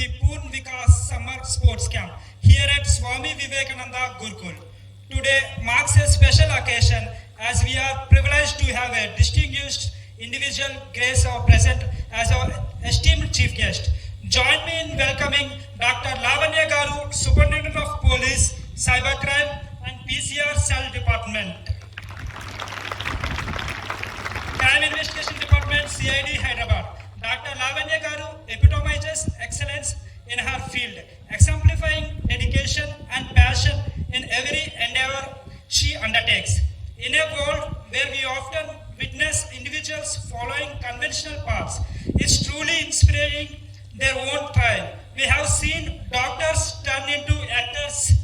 the Poon Vikas Summer Sports Camp here at Swami Vivekananda Gurukul. Today marks a special occasion as we are privileged to have a distinguished individual grace of present as our esteemed chief guest. Join me in welcoming Dr. Lavanya Garu, Superintendent of Police, Cybercrime and PCR Cell Department, Crime Investigation Department, CID Hyderabad. Dr. Lavanya Garu epitomizes excellence in her field, exemplifying dedication and passion in every endeavor she undertakes. In a world where we often witness individuals following conventional paths, it's truly inspiring their own trial. We have seen doctors turn into actors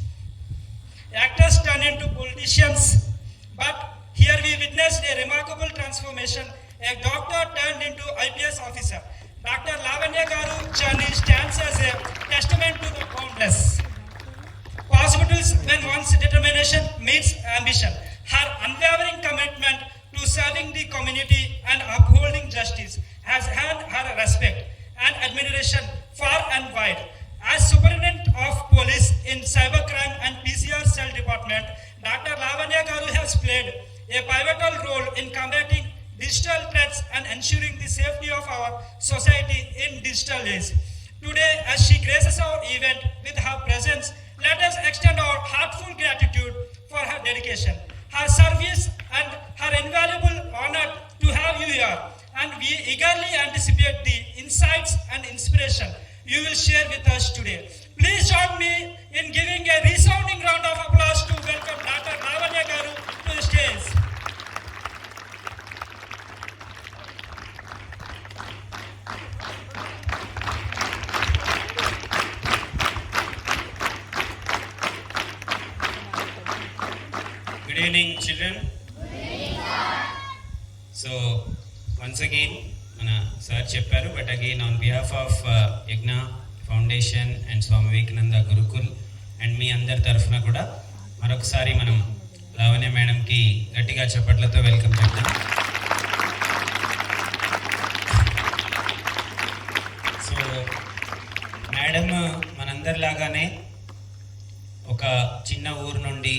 turn into politicians, but here we witnessed a remarkable transformation. A doctor turned into IPS officer. Dr. Lavanya Garu journey stands as a testament to the boundless possibilities when one's determination meets ambition. Her unwavering commitment to serving the community and upholding justice has earned her respect and admiration far and wide. As Superintendent of Police in Cybercrime and PCR Cell Department, Dr. Lavanya Garu has played a pivotal role in combating digital threats and ensuring the safety of our society in digital age. Today, as she graces our event with her presence, let us extend our heartfelt gratitude for her dedication, her service and her invaluable honor to have you here. And we eagerly anticipate the insights and inspiration you will share with us today. Please join me in giving a resounding round of applause to welcome Dr. Lavanya Garu to the stage. Good evening, children. So, once again, mana sir chepparu, but again on behalf of Yagna Foundation and Swami Vivekananda Gurukul and me అందరి తరఫున కూడా మరొకసారి మనం లావణ్య మేడంకి గట్టిగా చప్పట్లతో welcome చెప్తాం. So madam మనందరిలాగానే ఒక చిన్న ఊరు నుండి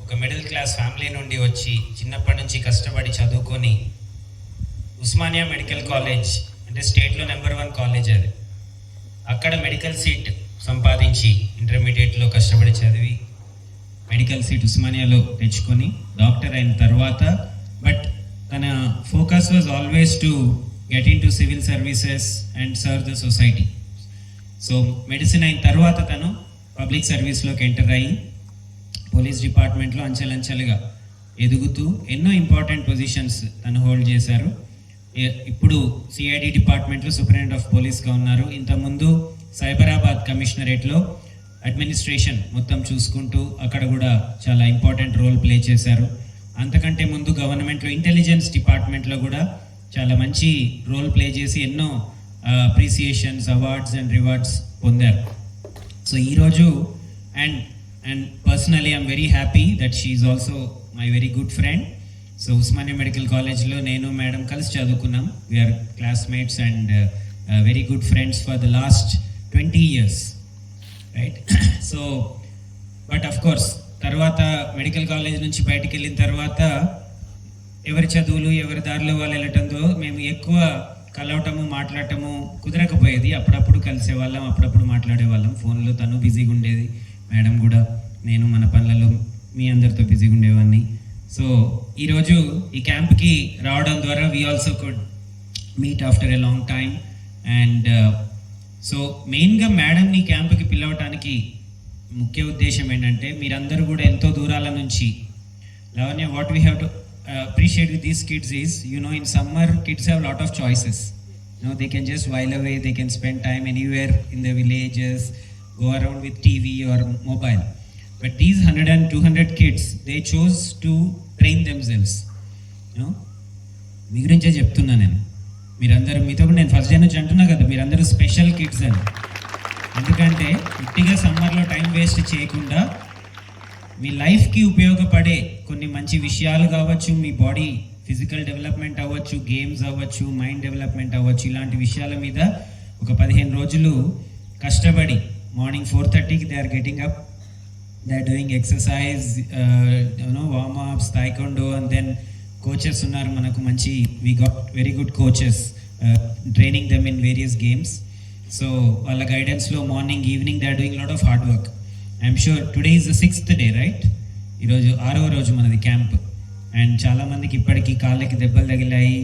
ఒక మిడిల్ క్లాస్ ఫ్యామిలీ నుండి వచ్చి చిన్నప్పటి నుంచి కష్టపడి చదువుకొని ఉస్మానియా మెడికల్ కాలేజ్ అంటే స్టేట్లో నెంబర్ 1 కాలేజ్ అది, అక్కడ మెడికల్ సీట్ సంపాదించి ఇంటర్మీడియట్లో కష్టపడి చదివి మెడికల్ సీట్ ఉస్మానియాలో తెచ్చుకొని డాక్టర్ అయిన తర్వాత, బట్ తన focus was always to get in to civil services and serve the society. So medicine అయిన తర్వాత తను పబ్లిక్ సర్వీస్లోకి ఎంటర్ అయ్యి పోలీస్ డిపార్ట్మెంట్లో అంచెలంచెలుగా ఎదుగుతూ ఎన్నో ఇంపార్టెంట్ పొజిషన్స్ తను హోల్డ్ చేశారు. ఇప్పుడు సిఐడి డిపార్ట్మెంట్లో సూపరింటెండెంట్ ఆఫ్ పోలీస్గా ఉన్నారు. ఇంతకుముందు సైబరాబాద్ కమిషనరేట్లో అడ్మినిస్ట్రేషన్ మొత్తం చూసుకుంటూ అక్కడ కూడా చాలా ఇంపార్టెంట్ రోల్ ప్లే చేశారు. అంతకంటే ముందు గవర్నమెంట్లో ఇంటెలిజెన్స్ డిపార్ట్మెంట్లో కూడా చాలా మంచి రోల్ ప్లే చేసి ఎన్నో అప్రిసియేషన్స్, అవార్డ్స్ అండ్ రివార్డ్స్ పొందారు. సో ఈరోజు and personally I'm very happy that she is also my very good friend. So Usmania Medical College lo nenu madam kalisi chadukunnam. We are classmates and very good friends for the last 20 years, right? So but of course tarvata medical college nunchi bayatiki ellin tarvata ఎవరి చదువులు ఎవరి దారిలో వాళ్ళు వెళ్ళటంతో మేము ఎక్కువ కలవటము మాట్లాడటము కుదరకపోయేది. అప్పుడప్పుడు కలిసేవాళ్ళం, అప్పుడప్పుడు మాట్లాడేవాళ్ళం ఫోన్లో. తను బిజీగా ఉండేది, మేడం కూడా, నేను మన పనులలో మీ అందరితో బిజీగా ఉండేవాడిని. సో ఈరోజు ఈ క్యాంప్కి రావడం ద్వారా we also could meet after a long time. And so మెయిన్గా మేడంని క్యాంప్కి పిలవటానికి ముఖ్య ఉద్దేశం ఏంటంటే, మీరందరూ కూడా ఎంతో దూరాల నుంచి Lavanya, what we have to appreciate with these kids is, you know, in summer kids have a lot of choices. You know, they can just while away, they can spend time anywhere in the villages, go around with TV or mobile. But these 100 and 200 kids, they chose to train themselves. You know, మీ గురించే చెప్తున్నా నేను. మీరందరూ మీతో కూడా నేను first day నుంచి అంటున్నా కదా, మీరందరూ స్పెషల్ కిడ్స్ అని. ఎందుకంటే ఉట్టిగా సమ్మర్లో టైం వేస్ట్ చేయకుండా మీ లైఫ్కి ఉపయోగపడే కొన్ని మంచి విషయాలు కావచ్చు, మీ బాడీ ఫిజికల్ డెవలప్మెంట్ అవ్వచ్చు, గేమ్స్ అవ్వచ్చు, మైండ్ డెవలప్మెంట్ అవ్వచ్చు, ఇలాంటి విషయాల మీద ఒక ఒక 15 రోజులు కష్టపడి మార్నింగ్ 4:30కి they are getting up, they are doing exercise, warm ups, taekwondo, and then coaches ఉన్నారు మనకు మంచి, we got very good coaches training them in various games. So వాళ్ళ గైడెన్స్లో morning evening they are doing lot of hard work. I'm sure today is the 6th day, right? ఈరోజు 6వ రోజు మనది camp. And చాలామందికి ఇప్పటికీ కాళ్ళకి దెబ్బలు తగిలాయి,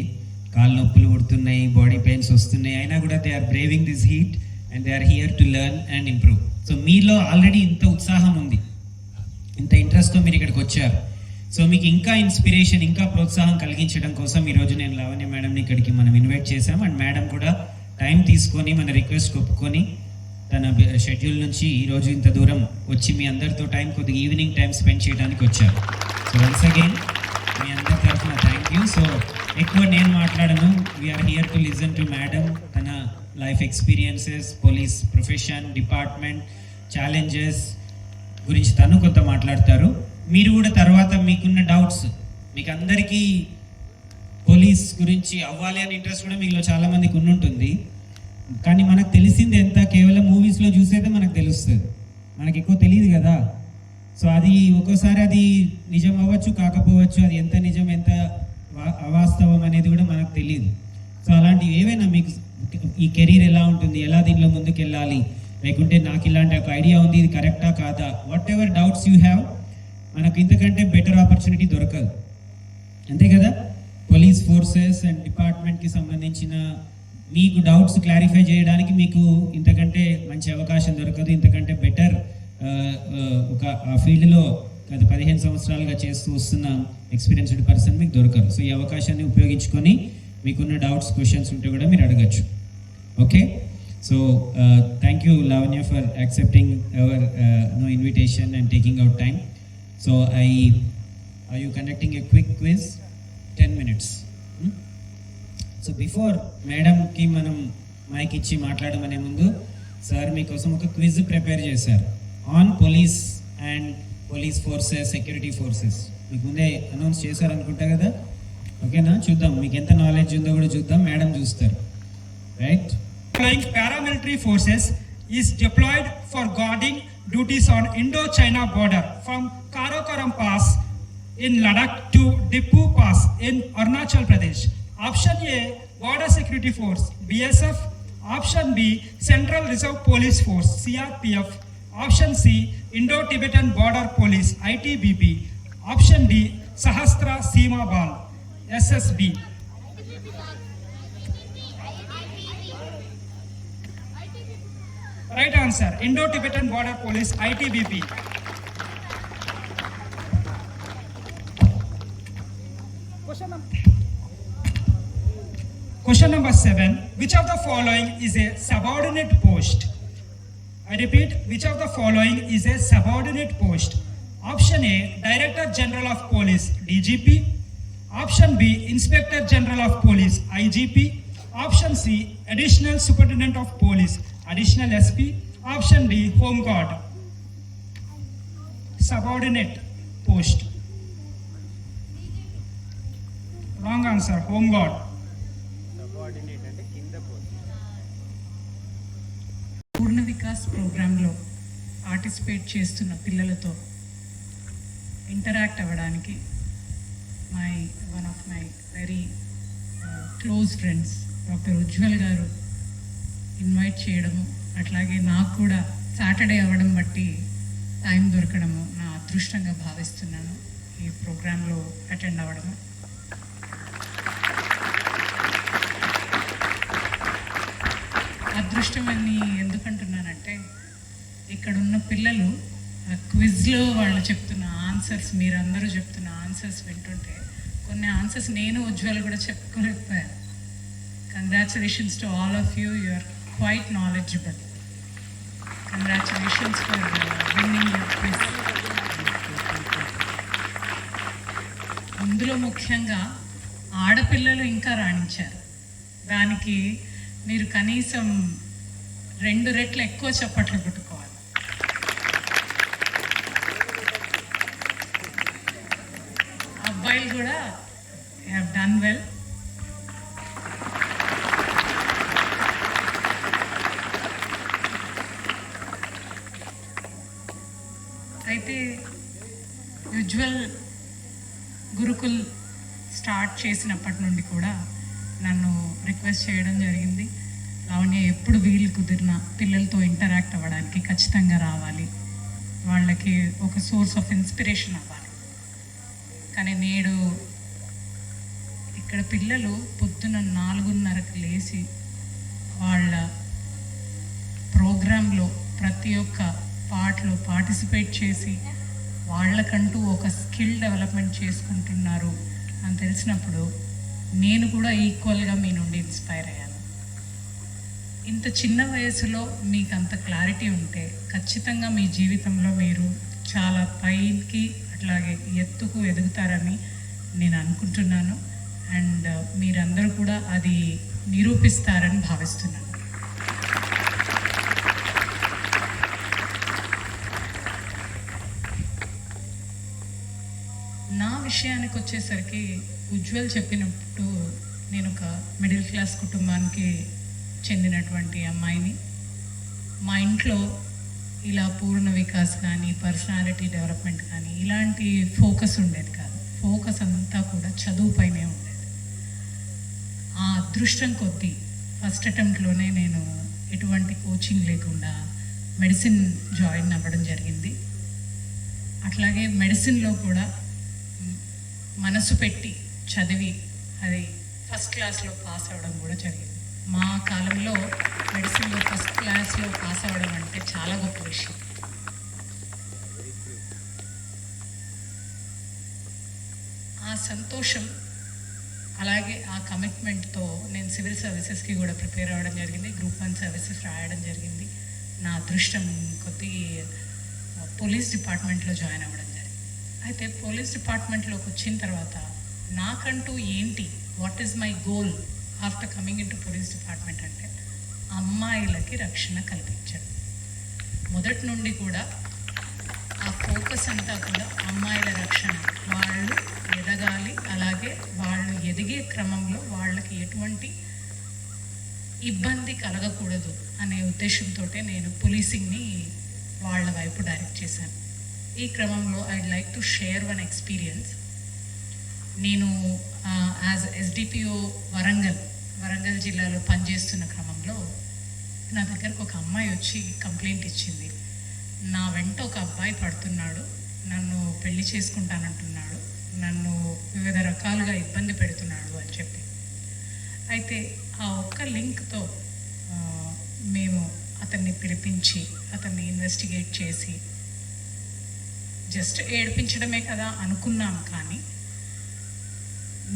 కాళ్ళు నొప్పులు పుడుతున్నాయి, బాడీ పెయిన్స్ వస్తున్నాయి, అయినా కూడా they are braving this heat and they are here to learn and improve. So మీలో ఆల్రెడీ ఇంత ఉత్సాహం ఉంది, ఇంత ఇంట్రెస్ట్తో మీరు ఇక్కడికి వచ్చారు. సో మీకు ఇంకా ఇన్స్పిరేషన్, ఇంకా ప్రోత్సాహం కలిగించడం కోసం ఈరోజు నేను లావణ్య మేడంని ఇక్కడికి మనం ఇన్వైట్ చేశాం. అండ్ మేడం కూడా టైం తీసుకొని మన రిక్వెస్ట్ ఒప్పుకొని తన షెడ్యూల్ నుంచి ఈరోజు ఇంత దూరం వచ్చి మీ అందరితో కొద్దిగా ఈవినింగ్ టైం స్పెండ్ చేయడానికి వచ్చారు. సో వన్స్ అగైన్ మీ అందరి తరఫున థ్యాంక్ యూ. సో ఎక్కువ నేను మాట్లాడను, we are here to listen to madam. తన life experiences, police profession, department, challenges గురించి తను కొంత మాట్లాడతారు. మీరు కూడా తర్వాత మీకున్న డౌట్స్, మీకు అందరికీ పోలీస్ గురించి అవ్వాలి అని ఇంట్రెస్ట్ కూడా మీలో చాలామందికి ఉండుంటుంది. కానీ మనకు తెలిసింది ఎంత, కేవలం మూవీస్లో చూసేదే మనకు తెలుస్తుంది, మనకి ఎక్కువ తెలియదు కదా. సో అది ఒక్కోసారి అది నిజం అవ్వచ్చు, కాకపోవచ్చు, అది ఎంత నిజం ఎంత అవాస్తవం అనేది కూడా మనకు తెలియదు. సో అలాంటివి ఏవైనా మీకు ఈ కెరీర్ ఎలా ఉంటుంది, ఎలా దీనిలో ముందుకు వెళ్ళాలి, లేకుంటే నాకు ఇలాంటి ఒక ఐడియా ఉంది, ఇది కరెక్టా కాదా, what ever doubts you have, మనకు ఇంతకంటే బెటర్ ఆపర్చునిటీ దొరకదు, అంతే కదా. పోలీస్ ఫోర్సెస్ అండ్ డిపార్ట్మెంట్కి సంబంధించిన మీకు డౌట్స్ క్లారిఫై చేయడానికి మీకు ఇంతకంటే మంచి అవకాశం దొరకదు, ఇంతకంటే బెటర్ ఒక ఆ ఫీల్డ్లో గత 15 సంవత్సరాలుగా చేస్తూ వస్తున్న ఎక్స్పీరియన్స్డ్ పర్సన్ మీకు దొరకరు. సో ఈ అవకాశాన్ని ఉపయోగించుకొని మీకున్న డౌట్స్, క్వశ్చన్స్ ఉంటే కూడా మీరు అడగచ్చు. Okay, so thank you Lavanya for accepting hour invitation and taking out time. So are you conducting a quick quiz? 10 minutes. So before మేడంకి మనం మైక్ ఇచ్చి మాట్లాడమనే ముందు సార్ మీకోసం ఒక క్విజ్ ప్రిపేర్ చేశారు on police and police forces, security forces. మీకు ముందే announce చేశారు అనుకుంటా కదా. ఓకేనా, చూద్దాం మీకు ఎంత నాలెడ్జ్ ఉందో కూడా చూద్దాం, మేడం చూస్తారు. Right. Flying paramilitary forces is deployed for guarding duties on Indo-China border from Karakoram Pass in Ladakh to Dippu Pass in Arunachal Pradesh. Option A, Border Security Force, BSF. Option B, Central Reserve Police Force, CRPF. Option C, Indo-Tibetan Border Police, ITBP. Option D, Sahastra Seema Bal, SSB. Right answer, Indo-Tibetan Border Police, ITBP. Question number 7. Which of the following is a subordinate post? I repeat, which of the following is a subordinate post? Option A, Director General of Police, DGP. Option B, Inspector General of Police, IGP. Option C, Additional Superintendent of Police, Additional SP. Option D, Home Guard. Subordinate post. Wrong answer, Home Guard. పూర్ణ వికాస్ ప్రోగ్రాంలో participate చేస్తున్న పిల్లలతో interact అవ్వడానికి one of my very close friends doctor Ujjwal గారు invite చేయడము, అట్లాగే నాకు కూడా Saturday అవ్వడం బట్టి టైం దొరకడము నా అదృష్టంగా భావిస్తున్నాను ఈ ప్రోగ్రాంలో అటెండ్ అవ్వడము. అదృష్టమని ఎందుకంటున్నానంటే ఇక్కడున్న పిల్లలు క్విజ్లో వాళ్ళు చెప్తున్న ఆన్సర్స్, మీరందరూ చెప్తున్న ఆన్సర్స్ వింటుంటే కొన్ని ఆన్సర్స్ నేను ఉజ్వల్ కూడా చెప్పుకోలేకపోయాను. Congratulations to all of you, you are quite knowledgeable. Congratulations for winning your quiz. అందులో ముఖ్యంగా ఆడపిల్లలు ఇంకా రాణించారు. దానికి మీరు కనీసం 2 రెట్లు ఎక్కువ చప్పట్లు కొట్టుకోవాలి. అబ్బాయిలు కూడా హ్యావ్ డన్ వెల్. అయితే యుజ్వల్ గురుకుల్ స్టార్ట్ చేసినప్పటి నుండి కూడా నన్ను రిక్వెస్ట్ చేయడం జరిగింది, లావణ్య ఎప్పుడు వీలు కుదిరినా పిల్లలతో ఇంటరాక్ట్ అవ్వడానికి ఖచ్చితంగా రావాలి, వాళ్ళకి ఒక సోర్స్ ఆఫ్ ఇన్స్పిరేషన్ అవ్వాలి. కానీ నేడు ఇక్కడ పిల్లలు పొద్దున 4:30కి లేచి వాళ్ళ ప్రోగ్రాంలో ప్రతి ఒక్క పార్ట్లో పార్టిసిపేట్ చేసి వాళ్ళకంటూ ఒక స్కిల్ డెవలప్మెంట్ చేసుకుంటున్నారు అని తెలిసినప్పుడు నేను కూడా ఈక్వల్గా మీ నుండి ఇన్స్పైర్ అయ్యాను. ఇంత చిన్న వయసులో మీకు అంత క్లారిటీ ఉంటే ఖచ్చితంగా మీ జీవితంలో మీరు చాలా పైకి అట్లాగే ఎత్తుకు ఎదుగుతారని నేను అనుకుంటున్నాను. అండ్ మీరందరూ కూడా అది నిరూపిస్తారని భావిస్తున్నాను. నా విషయానికి వచ్చేసరికి ఉజ్వల్ చెప్పినప్పుడు నేను ఒక మిడిల్ క్లాస్ కుటుంబానికి చెందినటువంటి అమ్మాయిని. మా ఇంట్లో ఇలా పూర్ణ వికాస్ కానీ పర్సనాలిటీ డెవలప్మెంట్ కానీ ఇలాంటి ఫోకస్ ఉండేది కాదు. ఫోకస్ అంతా కూడా చదువుపైనే ఉండేది. ఆ అదృష్టం కొద్దీ ఫస్ట్ అటెంప్ట్లోనే నేను ఎటువంటి కోచింగ్ లేకుండా మెడిసిన్ జాయిన్ అవ్వడం జరిగింది. అట్లాగే మెడిసిన్లో కూడా మనసు పెట్టి చదివి అది ఫస్ట్ క్లాస్లో పాస్ అవ్వడం కూడా జరిగింది. మా కాలంలో మెడిసిన్లో ఫస్ట్ క్లాస్లో పాస్ అవ్వడం అంటే చాలా గొప్ప విషయం. ఆ సంతోషం అలాగే ఆ కమిట్మెంట్తో నేను సివిల్ సర్వీసెస్కి కూడా ప్రిపేర్ అవ్వడం జరిగింది. గ్రూప్ 1 సర్వీసెస్ రాయడం జరిగింది. నా అదృష్టం కొద్ది పోలీస్ డిపార్ట్మెంట్లో జాయిన్ అవ్వడం జరిగింది. అయితే పోలీస్ డిపార్ట్మెంట్లోకి వచ్చిన తర్వాత నాకంటూ ఏంటి, what is my goal after coming in to police department అంటే అమ్మాయిలకి రక్షణ కల్పించడం. మొదటి నుండి కూడా ఆ ఫోకస్ అంతా కూడా అమ్మాయిల రక్షణ, వాళ్ళు ఎదగాలి, అలాగే వాళ్ళు ఎదిగే క్రమంలో వాళ్ళకి ఎటువంటి ఇబ్బంది కలగకూడదు అనే ఉద్దేశంతో నేను పోలీసింగ్ని వాళ్ళ వైపు డైరెక్ట్ చేశాను. ఈ క్రమంలో I'd like to share one experience. నేను యాజ్ ఎస్డిపిఓ వరంగల్ జిల్లాలో పనిచేస్తున్న క్రమంలో నా దగ్గరకు ఒక అమ్మాయి వచ్చి కంప్లైంట్ ఇచ్చింది. నా వెంట ఒక అబ్బాయి పడుతున్నాడు, నన్ను పెళ్లి చేసుకుంటానంటున్నాడు, నన్ను వివిధ రకాలుగా ఇబ్బంది పెడుతున్నాడు అని చెప్పి. అయితే ఆ ఒక్క లింక్తో మేము అతన్ని పిలిపించి అతన్ని ఇన్వెస్టిగేట్ చేసి జస్ట్ ఏడిపించడమే కదా అనుకున్నాం. కానీ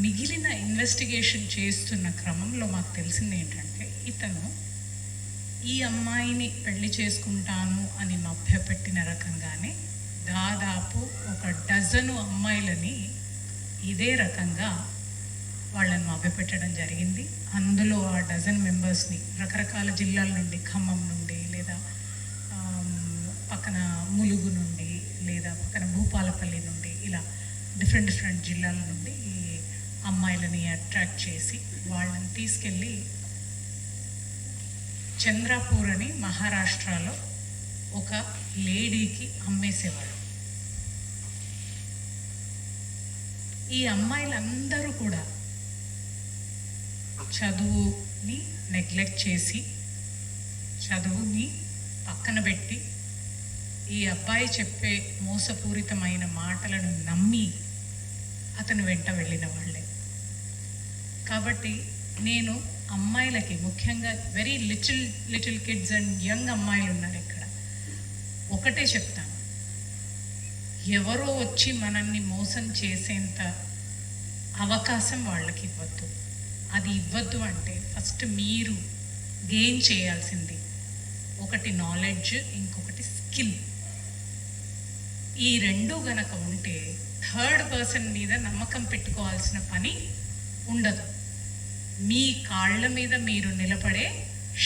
మిగిలిన ఇన్వెస్టిగేషన్ చేస్తున్న క్రమంలో మాకు తెలిసింది ఏంటంటే ఇతను ఈ అమ్మాయిని పెళ్లి చేసుకుంటాను అని మభ్యపెట్టిన రకంగానే దాదాపు ఒక డజను అమ్మాయిలని ఇదే రకంగా వాళ్ళని మభ్యపెట్టడం జరిగింది. అందులో ఆ డజన్ మెంబర్స్ని రకరకాల జిల్లాల నుండి, ఖమ్మం నుండి లేదా పక్కన ములుగు నుండి లేదా పక్కన భూపాలపల్లి నుండి ఇలా డిఫరెంట్ జిల్లాల నుండి ఈ అమ్మాయిలని అట్రాక్ట్ చేసి వాళ్ళని తీసుకెళ్ళి చంద్రాపూర్ అని మహారాష్ట్రలో ఒక లేడీకి అమ్మేసేవాడు. ఈ అమ్మాయిలందరూ కూడా చదువుని నెగ్లెక్ట్ చేసి చదువుని పక్కన పెట్టి ఈ అబ్బాయి చెప్పే మోసపూరితమైన మాటలను నమ్మి అతను వెంట వెళ్ళిన వాళ్ళే. కాబట్టి నేను అమ్మాయిలకి ముఖ్యంగా very little kids and young అమ్మాయిలు ఉన్నారు ఇక్కడ, ఒకటే చెప్తాను, ఎవరో వచ్చి మనల్ని మోసం చేసేంత అవకాశం వాళ్ళకి ఇవ్వద్దు. అది ఇవ్వద్దు అంటే ఫస్ట్ మీరు గెయిన్ చేయాల్సింది ఒకటి నాలెడ్జ్, ఇంకొకటి స్కిల్. ఈ రెండు గనక ఉంటే థర్డ్ పర్సన్ మీద నమ్మకం పెట్టుకోవాల్సిన పని ఉండదు. మీ కాళ్ళ మీద మీరు నిలబడే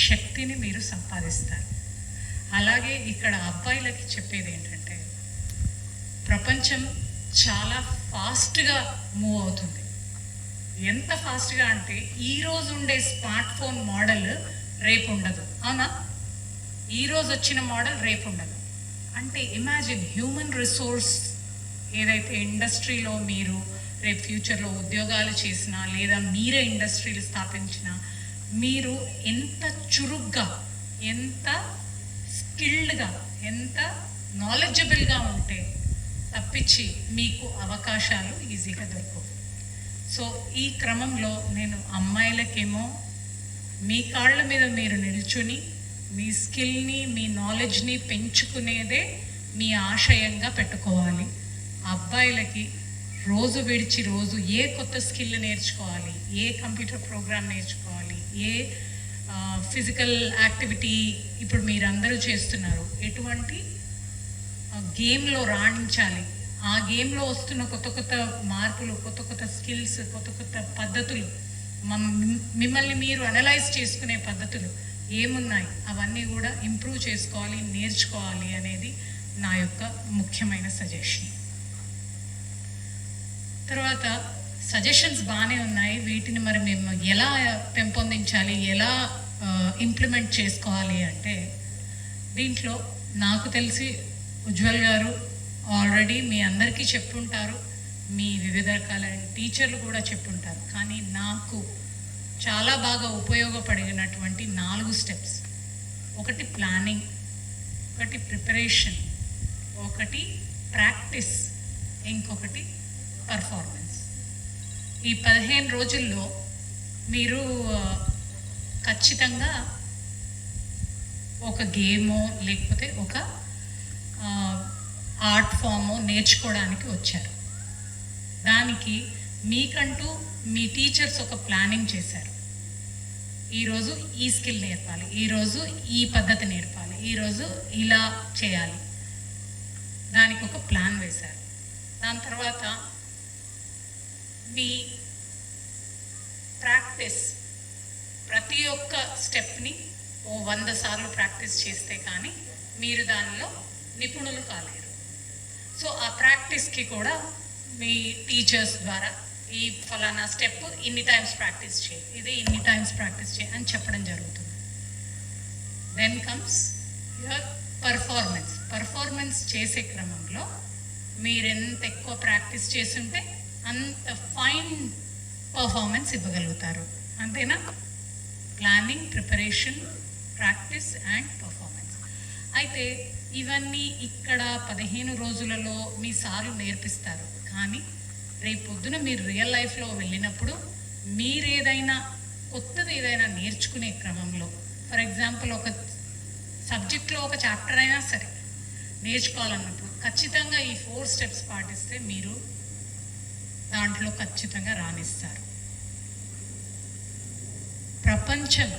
శక్తిని మీరు సంపాదిస్తారు. అలాగే ఇక్కడ అబ్బాయిలకి చెప్పేది ఏంటంటే ప్రపంచం చాలా ఫాస్ట్గా మూవ్ అవుతుంది. ఎంత ఫాస్ట్గా అంటే ఈరోజు ఉండే స్మార్ట్ ఫోన్ మోడల్ రేపు ఉండదు, అవునా? ఈరోజు వచ్చిన మోడల్ రేపు ఉండదు. అంటే ఇమాజిన్ హ్యూమన్ రిసోర్స్ ఏదైతే ఇండస్ట్రీలో మీరు రేపు ఫ్యూచర్లో ఉద్యోగాలు చేసినా లేదా మీరే ఇండస్ట్రీలు స్థాపించినా మీరు ఎంత చురుగ్గా, ఎంత స్కిల్డ్గా, ఎంత నాలెడ్జబుల్గా ఉంటే తప్పించి మీకు అవకాశాలు ఈజీగా దొరకవు. సో ఈ క్రమంలో నేను అమ్మాయిలకేమో మీ కాళ్ళ మీద మీరు నిల్చుని మీ స్కిల్ని, మీ నాలెడ్జ్ని పెంచుకునేదే మీ ఆశయంగా పెట్టుకోవాలి. అబ్బాయిలకి రోజు విడిచి రోజు ఏ కొత్త స్కిల్ నేర్చుకోవాలి, ఏ కంప్యూటర్ ప్రోగ్రామ్ నేర్చుకోవాలి, ఏ ఫిజికల్ యాక్టివిటీ ఇప్పుడు మీరందరూ చేస్తున్నారు, ఎటువంటి గేమ్లో రాణించాలి, ఆ గేమ్లో వస్తున్న కొత్త కొత్త మార్పులు, కొత్త కొత్త స్కిల్స్, కొత్త కొత్త పద్ధతులు, మిమ్మల్ని మీరు అనలైజ్ చేసుకునే పద్ధతులు ఏమున్నాయి అవన్నీ కూడా ఇంప్రూవ్ చేసుకోవాలి, నేర్చుకోవాలి అనేది నా యొక్క ముఖ్యమైన సజెషన్. తర్వాత సజెషన్స్ బాగానే ఉన్నాయి, వీటిని మరి మేము ఎలా పెంపొందించాలి, ఎలా ఇంప్లిమెంట్ చేసుకోవాలి అంటే దీంట్లో నాకు తెలిసి ఉజ్వల్ గారు ఆల్రెడీ మీ అందరికీ చెప్పుంటారు, మీ వివిధ రకాలైన టీచర్లు కూడా చెప్పుంటారు. కానీ నాకు చాలా బాగా ఉపయోగపడినటువంటి 4 స్టెప్స్: ఒకటి ప్లానింగ్, ఒకటి ప్రిపరేషన్, ఒకటి ప్రాక్టీస్, ఇంకొకటి పర్ఫార్మెన్స్. ఈ 15 రోజుల్లో మీరు ఖచ్చితంగా ఒక గేమో లేకపోతే ఒక ఆర్ట్ ఫామో నేర్చుకోవడానికి వచ్చారు. దానికి మీకంటూ మీ టీచర్స్ ఒక ప్లానింగ్ చేశారు. ఈరోజు ఈ స్కిల్ నేర్పాలి, ఈరోజు ఈ పద్ధతి నేర్పాలి, ఈరోజు ఇలా చేయాలి, దానికి ఒక ప్లాన్ వేశారు. దాని తర్వాత మీ ప్రాక్టీస్, ప్రతి ఒక్క స్టెప్ని 100 సార్లు ప్రాక్టీస్ చేస్తే కానీ మీరు దానిలో నిపుణులు కాలేరు. సో ఆ ప్రాక్టీస్కి కూడా మీ టీచర్స్ ద్వారా ఈ ఫలానా స్టెప్ ఇన్ని టైమ్స్ ప్రాక్టీస్ చేయి, ఇది ఇన్ని టైమ్స్ ప్రాక్టీస్ చేయి అని చెప్పడం జరుగుతుంది. Then comes your performance. Performance చేసే క్రమంలో మీరు ఎంత ఎక్కువ ప్రాక్టీస్ చేస్తుంటే అంత ఫైన్ పర్ఫార్మెన్స్ ఇవ్వగలుగుతారు. అంతేనా? Planning, preparation, practice and performance. అయితే ఇవన్నీ ఇక్కడ 15 రోజులలో మీ సార్లు నేర్పిస్తారు. కానీ రేపు పొద్దున మీరు రియల్ లైఫ్లో వెళ్ళినప్పుడు మీరు ఏదైనా కొత్తది ఏదైనా నేర్చుకునే క్రమంలో, ఫర్ ఎగ్జాంపుల్ ఒక సబ్జెక్ట్లో ఒక చాప్టర్ అయినా సరే నేర్చుకోవాలన్నప్పుడు ఖచ్చితంగా ఈ 4 స్టెప్స్ పాటిస్తే మీరు దాంట్లో ఖచ్చితంగా రాణిస్తారు. ప్రపంచం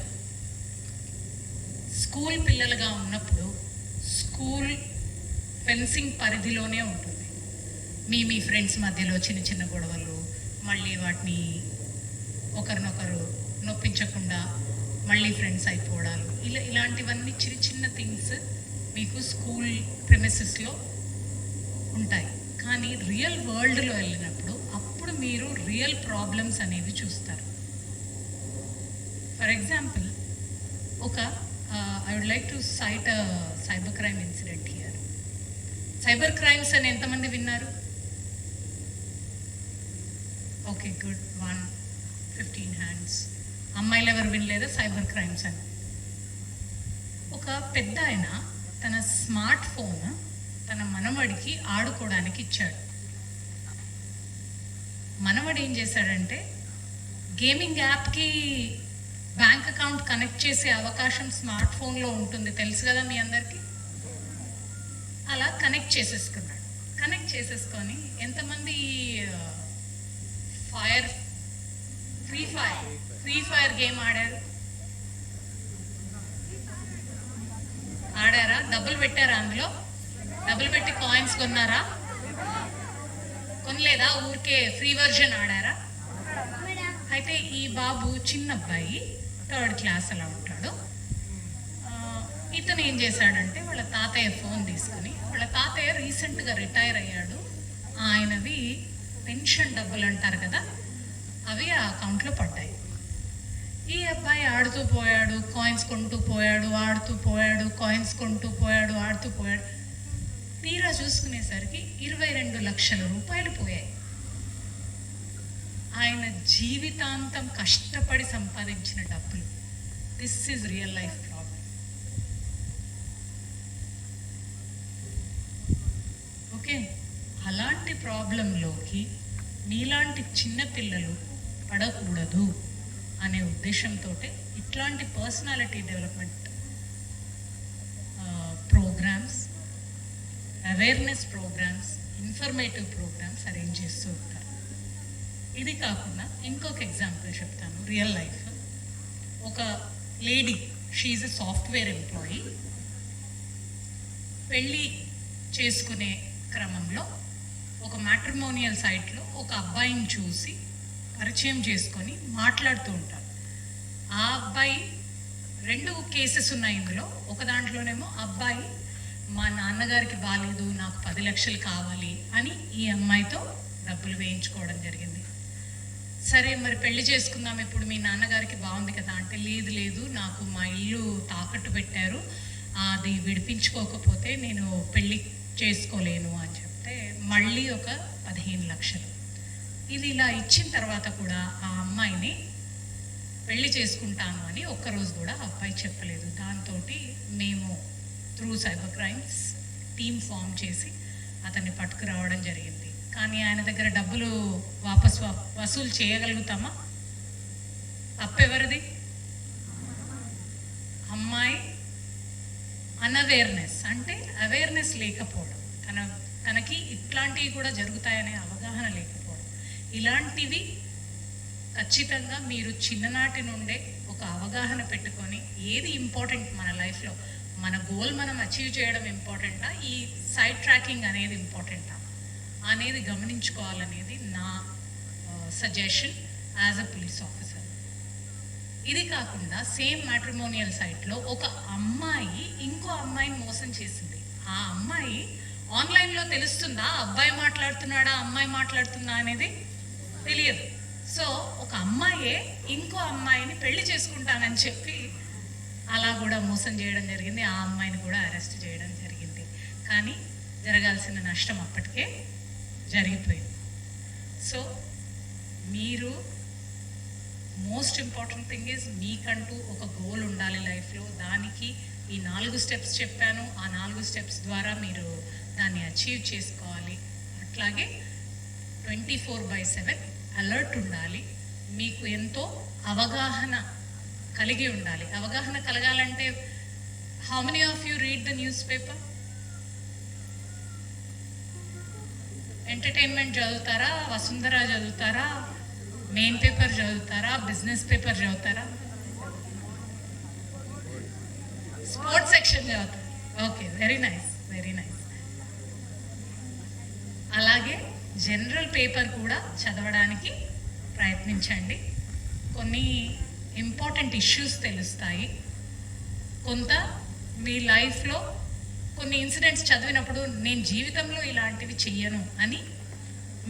స్కూల్ పిల్లలుగా ఉన్నప్పుడు స్కూల్ ఫెన్సింగ్ పరిధిలోనే ఉంటుంది. మీ ఫ్రెండ్స్ మధ్యలో చిన్న చిన్న గొడవలు, మళ్ళీ వాటిని ఒకరినొకరు నొప్పించకుండా మళ్ళీ ఫ్రెండ్స్ అయిపోవడాలు, ఇలాంటివన్నీ చిన్న చిన్న థింగ్స్ మీకు స్కూల్ ప్రెమిసెస్లో ఉంటాయి. కానీ రియల్ వరల్డ్లో వెళ్ళినప్పుడు అప్పుడు మీరు రియల్ ప్రాబ్లమ్స్ అనేవి చూస్తారు. For example, I would like to cite a cyber crime incident here. Cyber crimes అని ఎంతమంది విన్నారు? Okay, good. 115 హ్యాండ్స్. అమ్మాయిలు ఎవరు వినలేదా సైబర్ క్రైమ్స్ అని? ఒక పెద్ద ఆయన తన స్మార్ట్ ఫోన్ తన మనవడికి ఆడుకోవడానికి ఇచ్చాడు. మనవడు ఏం చేశాడంటే, గేమింగ్ యాప్కి బ్యాంక్ అకౌంట్ కనెక్ట్ చేసే అవకాశం స్మార్ట్ ఫోన్లో ఉంటుంది, తెలుసు కదా మీ అందరికీ. అలా కనెక్ట్ చేసేసుకున్నాడు. కనెక్ట్ చేసేసుకొని ఎంతమంది ఫ్రీ ఫైర్ గేమ్ ఆడారా? డబ్బులు పెట్టారా? అందులో డబ్బులు పెట్టి కాయిన్స్ కొన్నారా? కొనలేదా? ఊరికే ఫ్రీ వర్జన్ ఆడారా? అయితే ఈ బాబు చిన్న అబ్బాయి, 3rd క్లాస్ అలా ఉంటాడు. ఇతను ఏం చేశాడంటే వాళ్ళ తాతయ్య ఫోన్ తీసుకుని, వాళ్ళ తాతయ్య రీసెంట్గా రిటైర్ అయ్యాడు, ఆయనవి పెన్షన్ డబ్బులు అంటారు కదా, అవి ఆ అకౌంట్లో పడ్డాయి. ఈ అబ్బాయి ఆడుతూ పోయాడు, కాయిన్స్ కొంటూ పోయాడు, ఆడుతూ పోయాడు, కాయిన్స్ కొంటూ పోయాడు, ఆడుతూ పోయాడు. తీరా చూసుకునేసరికి 22 లక్షల రూపాయలు పోయాయి. ఆయన జీవితాంతం కష్టపడి సంపాదించిన డబ్బులు. This is real life problem. Okay, అలాంటి ప్రాబ్లంలోకి మీలాంటి చిన్నపిల్లలు పడకూడదు అనే ఉద్దేశంతో ఇట్లాంటి personality development programs, awareness programs, informative programs arrange చేస్తూ ఉంటారు. ఇది కాకుండా ఇంకొక ఎగ్జాంపుల్ చెప్తాను. రియల్ లైఫ్ ఒక lady, she is a software employee. పెళ్ళి చేసుకునే క్రమంలో ఒక మ్యాట్రిమోనియల్ సైట్లో ఒక అబ్బాయిని చూసి పరిచయం చేసుకొని మాట్లాడుతూ ఉంటారు. ఆ అబ్బాయి, 2 కేసెస్ ఉన్నాయి ఇందులో. ఒక దాంట్లోనేమో అబ్బాయి మా నాన్నగారికి బాగాలేదు, నాకు 10 లక్షలు కావాలి అని ఈ అమ్మాయితో డబ్బులు వేయించుకోవడం జరిగింది. సరే మరి పెళ్లి చేసుకుందాం, ఇప్పుడు మీ నాన్నగారికి బాగుంది కదా అంటే, లేదు లేదు నాకు మా ఇల్లు తాకట్టు పెట్టారు, అది విడిపించుకోకపోతే నేను పెళ్ళి చేసుకోలేను అని చెప్తే మళ్ళీ ఒక 15 లక్షలు. ఇది ఇలా ఇచ్చిన తర్వాత కూడా ఆ అమ్మాయిని పెళ్లి చేసుకుంటాను అని ఒక్కరోజు కూడా అబ్బాయి చెప్పలేదు. దాంతో మేము through cyber crimes team form చేసి అతన్ని పట్టుకురావడం జరిగింది. కానీ ఆయన దగ్గర డబ్బులు వాపస్ వసూలు చేయగలుగుతామా? తప్పెవరిది? అమ్మాయి అన్అవేర్నెస్, అంటే అవేర్నెస్ లేకపోవడం, తనకి ఇట్లాంటివి కూడా జరుగుతాయనే అవగాహన లేకపోవడం. ఇలాంటివి ఖచ్చితంగా మీరు చిన్ననాటి నుండే ఒక అవగాహన పెట్టుకొని ఏది ఇంపార్టెంట్ మన లైఫ్లో, మన గోల్ మనం అచీవ్ చేయడం ఇంపార్టెంటా, ఈ సైడ్ ట్రాకింగ్ అనేది ఇంపార్టెంటా అనేది గమనించుకోవాలనేది నా suggestion as a police officer. ఇది కాకుండా సేమ్ మ్యాట్రిమోనియల్ సైట్లో ఒక అమ్మాయి ఇంకో అమ్మాయిని మోసం చేసింది. ఆ అమ్మాయి ఆన్లైన్లో తెలుస్తుందా అబ్బాయి మాట్లాడుతున్నాడా అమ్మాయి మాట్లాడుతుందా అనేది తెలియదు. సో ఒక అమ్మాయే ఇంకో అమ్మాయిని పెళ్లి చేసుకుంటానని చెప్పి అలా కూడా మోసం చేయడం జరిగింది. ఆ అమ్మాయిని కూడా అరెస్ట్ చేయడం జరిగింది. కానీ జరగాల్సిన నష్టం అప్పటికే జరిగిపోయింది. సో మీరు మోస్ట్ ఇంపార్టెంట్ థింగ్ ఈజ్ మీకంటూ ఒక గోల్ ఉండాలి లైఫ్లో. దానికి ఈ 4 స్టెప్స్ చెప్పాను, ఆ 4 స్టెప్స్ ద్వారా మీరు దాన్ని అచీవ్ చేసుకోవాలి. అట్లాగే 24/7 అలర్ట్ ఉండాలి. మీకు ఎంతో అవగాహన కలిగి ఉండాలి. అవగాహన కలగాలంటే how many of you read the news paper? Entertainment చదువుతారా, వసుంధర చదువుతారా, మెయిన్ పేపర్ చదువుతారా, బిజినెస్ పేపర్ చదువుతారా, స్పోర్ట్స్ సెక్షన్ చదువుతారా? Okay, very nice, very nice. అలాగే జనరల్ పేపర్ కూడా చదవడానికి ప్రయత్నించండి. కొన్ని ఇంపార్టెంట్ ఇష్యూస్ తెలుస్తాయి. కొంత మీ లైఫ్లో కొన్ని ఇన్సిడెంట్స్ చదివినప్పుడు నేను జీవితంలో ఇలాంటివి చెయ్యను అని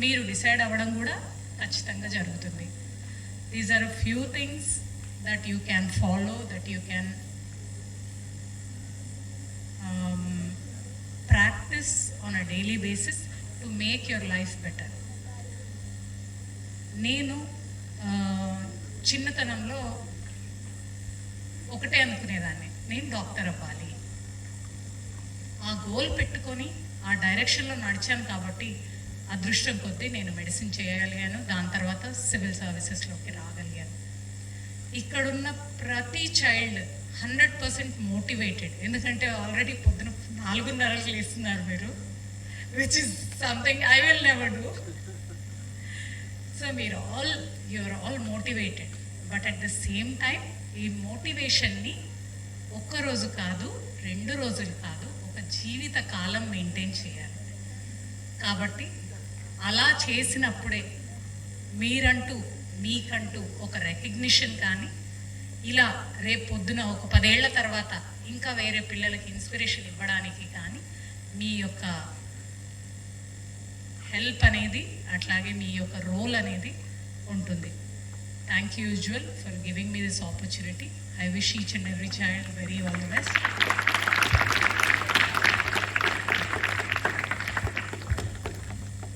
మీరు డిసైడ్ అవ్వడం కూడా ఖచ్చితంగా జరుగుతుంది. These are few things that you can follow, that you can practice on a daily basis to make your life better. నేను చిన్నతనంలో ఒకటే అనుకునేదాన్ని, నేను డాక్టర్ అవ్వాలి. ఆ గోల్ పెట్టుకొని ఆ డైరెక్షన్లో నడిచాను కాబట్టి అదృష్టం కొద్దీ నేను మెడిసిన్ చేయగలిగాను. దాని తర్వాత సివిల్ సర్వీసెస్లోకి రాగలిగాను. ఇక్కడున్న ప్రతి చైల్డ్ 100% మోటివేటెడ్. ఎందుకంటే ఆల్రెడీ పొద్దున 4:30కి లేస్తున్నారు మీరు, which is something I will never do. So you're all motivated, but at the same time ఈ మోటివేషన్ని ఒక్కరోజు కాదు, 2 రోజులు కాదు, ఒక జీవిత కాలం మెయింటైన్ చేయాలి. కాబట్టి అలా చేసినప్పుడే మీకంటూ ఒక రికగ్నిషన్ కానీ, ఇలా రేపు పొద్దున ఒక 10 ఏళ్ల తర్వాత ఇంకా వేరే పిల్లలకి ఇన్స్పిరేషన్ ఇవ్వడానికి కానీ మీ యొక్క హెల్ప్ అనేది, అట్లాగే మీ యొక్క రోల్ అనేది ఉంటుంది. Thank you usual for giving me this opportunity. I wish each and every child very all the best.